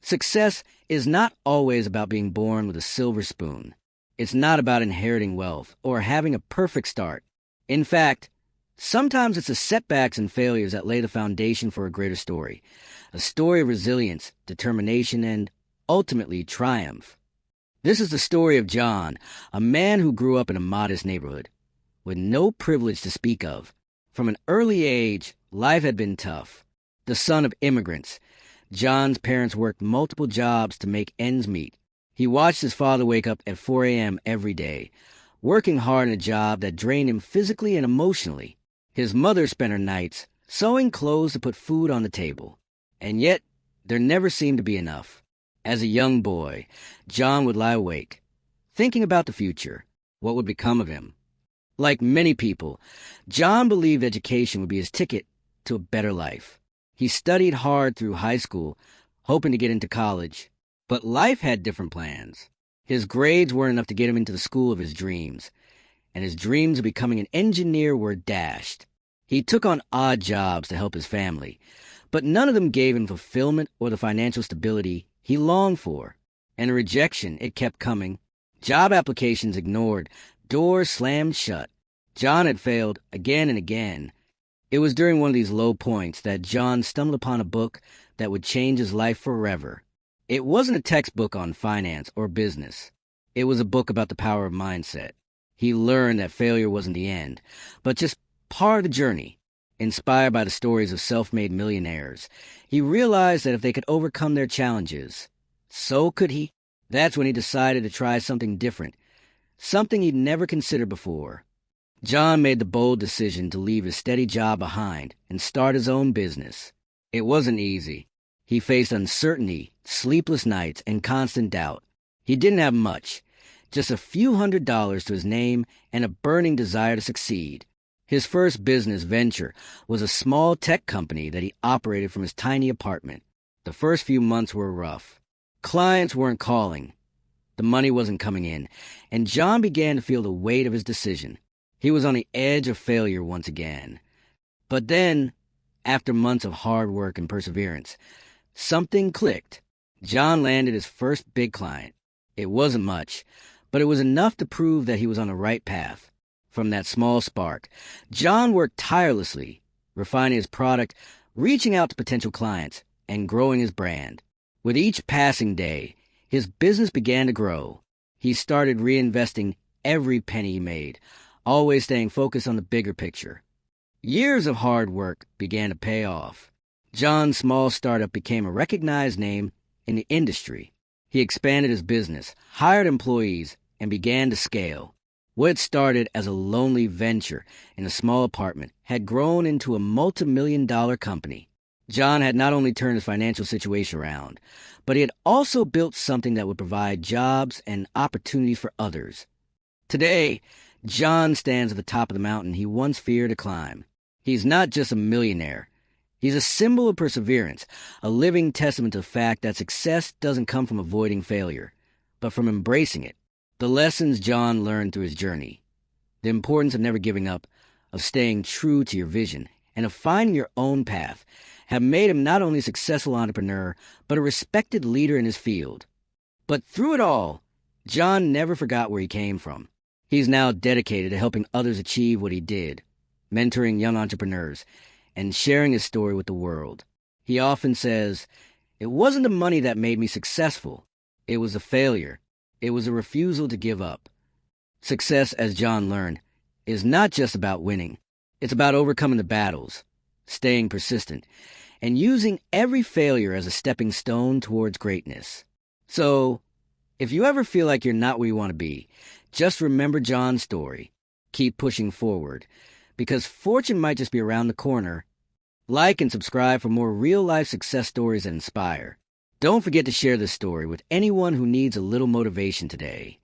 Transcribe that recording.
Success is not always about being born with a silver spoon. It's not about inheriting wealth or having a perfect start. In fact, sometimes it's the setbacks and failures that lay the foundation for a greater story. A story of resilience, determination, and, ultimately, triumph. This is the story of John, a man who grew up in a modest neighborhood, with no privilege to speak of. From an early age, life had been tough. The son of immigrants, John's parents worked multiple jobs to make ends meet. He watched his father wake up at 4 a.m. every day, working hard in a job that drained him physically and emotionally. His mother spent her nights sewing clothes to put food on the table. And yet, there never seemed to be enough. As a young boy, John would lie awake, thinking about the future, what would become of him. Like many people, John believed education would be his ticket to a better life. He studied hard through high school, hoping to get into college. But life had different plans. His grades weren't enough to get him into the school of his dreams, and his dreams of becoming an engineer were dashed. He took on odd jobs to help his family, but none of them gave him fulfillment or the financial stability he longed for. And rejection, it kept coming. Job applications ignored, doors slammed shut. John had failed again and again. It was during one of these low points that John stumbled upon a book that would change his life forever. It wasn't a textbook on finance or business. It was a book about the power of mindset. He learned that failure wasn't the end, but just part of the journey. Inspired by the stories of self-made millionaires, he realized that if they could overcome their challenges, so could he. That's when he decided to try something different, something he'd never considered before. John made the bold decision to leave his steady job behind and start his own business. It wasn't easy. He faced uncertainty, sleepless nights, and constant doubt. He didn't have much, just a few $100s to his name and a burning desire to succeed. His first business venture was a small tech company that he operated from his tiny apartment. The first few months were rough. Clients weren't calling. The money wasn't coming in, and John began to feel the weight of his decision. He was on the edge of failure once again. But then, after months of hard work and perseverance, something clicked. John landed his first big client. It wasn't much, but it was enough to prove that he was on the right path. From that small spark, John worked tirelessly, refining his product, reaching out to potential clients, and growing his brand. With each passing day, his business began to grow. He started reinvesting every penny he made, always staying focused on the bigger picture. Years of hard work began to pay off. John's small startup became a recognized name in the industry. He expanded his business, hired employees, and began to scale. What started as a lonely venture in a small apartment had grown into a multi-million-dollar company. John had not only turned his financial situation around, but he had also built something that would provide jobs and opportunities for others. Today, John stands at the top of the mountain he once feared to climb. He's not just a millionaire. He's a symbol of perseverance, a living testament to the fact that success doesn't come from avoiding failure, but from embracing it. The lessons John learned through his journey, the importance of never giving up, of staying true to your vision, and of finding your own path, have made him not only a successful entrepreneur, but a respected leader in his field. But through it all, John never forgot where he came from. He's now dedicated to helping others achieve what he did, mentoring young entrepreneurs, and sharing his story with the world. He often says, "It wasn't the money that made me successful. It was a failure. It was a refusal to give up." Success, as John learned, is not just about winning. It's about overcoming the battles, staying persistent, and using every failure as a stepping stone towards greatness. So, if you ever feel like you're not where you want to be, just remember John's story. Keep pushing forward, because fortune might just be around the corner. Like and subscribe for more real-life success stories that inspire. Don't forget to share this story with anyone who needs a little motivation today.